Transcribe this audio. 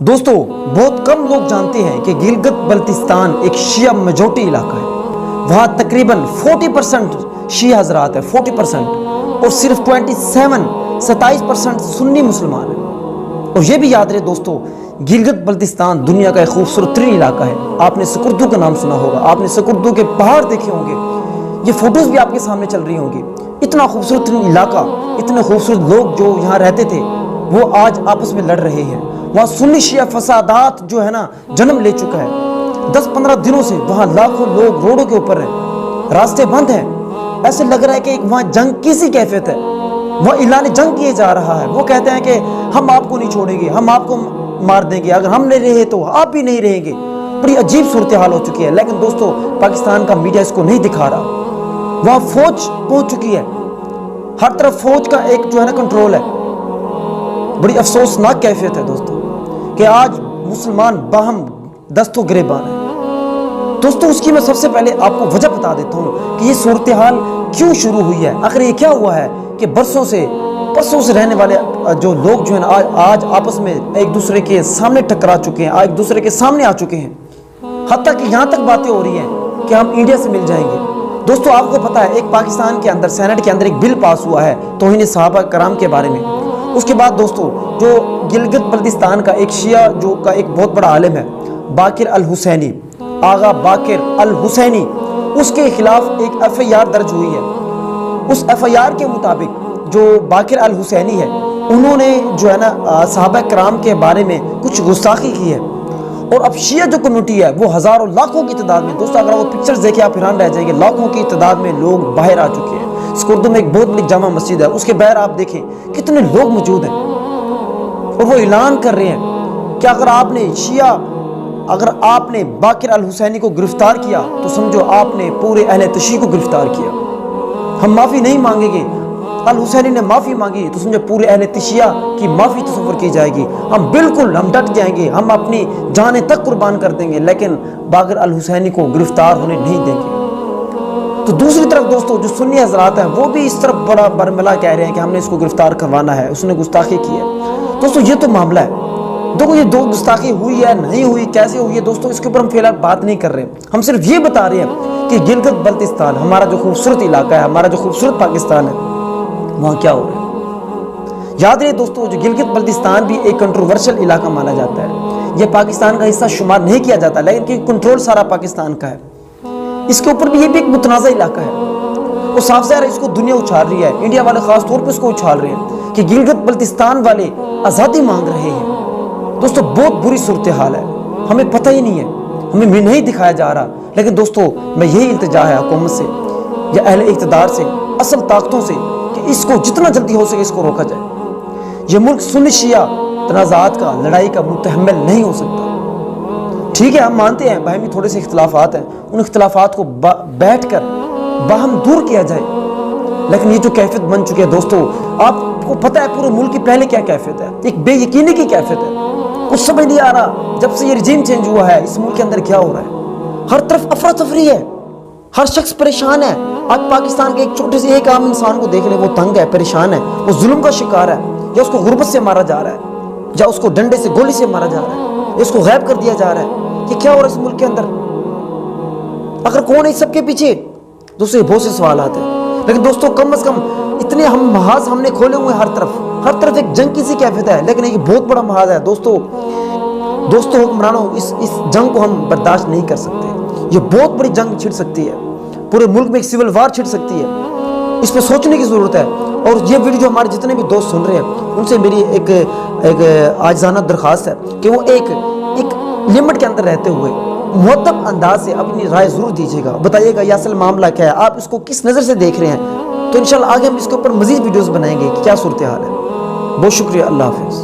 دوستو بہت کم لوگ جانتے ہیں کہ گلگت بلتستان ایک شیعہ میجورٹی علاقہ ہے۔ وہاں تقریباً 40% شیعہ حضرات ہے 40% اور صرف 27% سنی مسلمان ہیں۔ اور یہ بھی یاد رہے دوستو، گلگت بلتستان دنیا کا ایک خوبصورت ترین علاقہ ہے۔ آپ نے سکردو کا نام سنا ہوگا، آپ نے سکردو کے پہاڑ دیکھے ہوں گے، یہ فوٹوز بھی آپ کے سامنے چل رہی ہوں گی۔ اتنا خوبصورت ترین علاقہ، اتنے خوبصورت لوگ جو یہاں رہتے تھے وہ آج آپس میں لڑ رہے ہیں۔ وہاں سنی شیعہ فسادات جو ہے نا جنم لے چکا ہے۔ 10-15 دنوں سے وہاں لاکھوں لوگ روڈوں کے اوپر ہیں، راستے بند ہیں۔ ایسے لگ رہا ہے کہ وہاں جنگ کیسی کیفیت ہے، وہ اعلان جنگ کیے جا رہا ہے۔ وہ کہتے ہیں کہ ہم آپ کو نہیں چھوڑیں گے، ہم آپ کو مار دیں گے، اگر ہم نہیں رہے تو آپ بھی نہیں رہیں گے۔ بڑی عجیب صورتحال ہو چکی ہے، لیکن دوستو پاکستان کا میڈیا اس کو نہیں دکھا رہا۔ وہاں فوج پہنچ چکی ہے، ہر طرف فوج کا ایک جو ہے نا کنٹرول ہے۔ بڑی افسوسناک کیفیت ہے دوستو کہ آج مسلمان باہم دست و گریبان ہیں۔ دوستو اس کی میں سب سے پہلے آپ کو وجہ بتا دیتا ہوں کہ یہ صورتحال کیوں شروع ہوئی ہے۔ آخر یہ کیا ہوا ہے کہ برسوں سے رہنے والے جو لوگ جو ہیں آج آپس میں ایک دوسرے کے سامنے ٹکرا چکے ہیں، ایک دوسرے کے سامنے آ چکے ہیں، حتیٰ کہ یہاں تک باتیں ہو رہی ہیں کہ ہم انڈیا سے مل جائیں گے۔ دوستو آپ کو پتہ ہے ایک پاکستان کے اندر سینٹ کے اندر ایک بل پاس ہوا ہے توہین صحابہ کرام کے بارے میں۔ اس کے بعد دوستو جو گلگت بلتستان کا ایک شیعہ جو کا ایک بہت بڑا عالم ہے باقر الحسینی، آغا باقر الحسینی، اس کے خلاف ایک FIR درج ہوئی ہے۔ اس FIR کے مطابق جو باقر الحسینی ہے انہوں نے جو ہے نا صحابہ کرام کے بارے میں کچھ گستاخی کی ہے، اور اب شیعہ جو کمیونٹی ہے وہ ہزاروں لاکھوں کی تعداد میں، دوستو اگر وہ پکچرز دیکھیں آپ حیران رہ جائیں گے، لاکھوں کی تعداد میں لوگ باہر آ چکے ہیں۔ سکردو میں ایک بہت بڑی جامع مسجد ہے، اس کے باہر آپ دیکھیں کتنے لوگ موجود ہیں، اور وہ اعلان کر رہے ہیں کہ اگر آپ نے باقر الحسینی کو گرفتار کیا تو سمجھو آپ نے پورے اہل تشیع کو گرفتار کیا۔ ہم معافی نہیں مانگیں گے، الحسینی نے معافی مانگی تو سمجھو پورے اہل تشیع کی معافی تصور کی جائے گی۔ ہم ڈٹ جائیں گے، ہم اپنی جانیں تک قربان کر دیں گے، لیکن باقر الحسینی کو گرفتار ہونے نہیں دیں گے۔ تو دوسری طرف دوستو جو سنی حضرات ہیں وہ بھی اس طرف بڑا برملا کہہ رہے ہیں کہ ہم نے اس کو گرفتار کروانا ہے، اس نے گستاخی کی ہے۔ دوستو یہ تو معاملہ ہے، دیکھو یہ دو گستاخی ہوئی ہے نہیں ہوئی، کیسے ہوئی ہے دوستو اس کے اوپر ہم فی الحال بات نہیں کر رہے، ہم صرف یہ بتا رہے ہیں کہ گلگت بلتستان ہمارا جو خوبصورت علاقہ ہے، ہمارا جو خوبصورت پاکستان ہے، وہاں کیا ہو رہا ہے۔ یاد رہے دوستو جو گلگت بلتستان بھی ایک کنٹروورشل علاقہ مانا جاتا ہے، یہ پاکستان کا حصہ شمار نہیں کیا جاتا، لیکن کہ کنٹرول سارا پاکستان کا ہے۔ اس کے اوپر بھی یہ بھی ایک متنازع علاقہ ہے، وہ صاف ظاہر ہے اس کو دنیا اچھال رہی ہے، انڈیا والے خاص طور پہ اس کو اچھال رہے ہیں کہ گلگت بلتستان والے آزادی مانگ رہے ہیں۔ دوستو بہت بری صورتحال ہے، ہمیں پتہ ہی نہیں ہے، ہمیں نہیں دکھایا جا رہا، لیکن دوستو میں یہی التجا ہے حکومت سے یا اہل اقتدار سے، اصل طاقتوں سے، کہ اس کو جتنا جلدی ہو سکے اس کو روکا جائے۔ یہ ملک سنی شیعہ تنازعات کا، لڑائی کا متحمل نہیں ہو سکتا۔ ٹھیک ہے ہم مانتے ہیں باہمی تھوڑے سے اختلافات ہیں، ان اختلافات کو بیٹھ کر باہم دور کیا جائے، لیکن یہ جو کیفیت بن چکی ہے دوستو آپ کو پتہ ہے پورے ملک کی پہلے کیا کیفیت ہے، ایک بے یقینی کی کیفیت ہے، کچھ سمجھ نہیں آ رہا جب سے یہ رجیم چینج ہوا ہے اس ملک کے اندر کیا ہو رہا ہے۔ ہر طرف افراتفری ہے، ہر شخص پریشان ہے۔ آج پاکستان کے ایک چھوٹے سے ایک عام انسان کو دیکھ لیں، وہ تنگ ہے، پریشان ہے، وہ ظلم کا شکار ہے، یا اس کو غربت سے مارا جا رہا ہے، یا اس کو ڈنڈے سے گولی سے مارا جا رہا ہے، یا اس کو غائب کر دیا جا رہا ہے۔ یہ کیا ہو رہا ہے اس ملک کے اندر؟ اگر کون ہے اس سب کے پیچھے؟ دوستو یہ بہت سے سوالات ہیں، لیکن دوستو کم از کم اتنے محاذ ہم نے کھولے ہوئے، ہر طرف ایک جنگ کی سی کیفیت ہے، لیکن ایک بہت بڑا محاذ ہے دوستو حکمرانوں اس جنگ کو ہم برداشت نہیں کر سکتے۔ یہ بہت بڑی جنگ چھڑ سکتی ہے، پورے ملک میں ایک سول وار چھڑ سکتی ہے، اس پہ سوچنے کی ضرورت ہے۔ اور یہ ویڈیو جو ہمارے جتنے بھی دوست سن رہے ہیں ان سے میری ایک عاجزانہ درخواست ہے کہ وہ ایک لمٹ کے اندر رہتے ہوئے مؤدب انداز سے اپنی رائے ضرور دیجیے گا، بتائیے گا یہ اصل معاملہ کیا ہے، آپ اس کو کس نظر سے دیکھ رہے ہیں، تو انشاءاللہ آگے ہم اس کے اوپر مزید ویڈیوز بنائیں گے کہ کیا صورتحال ہے۔ بہت شکریہ، اللہ حافظ۔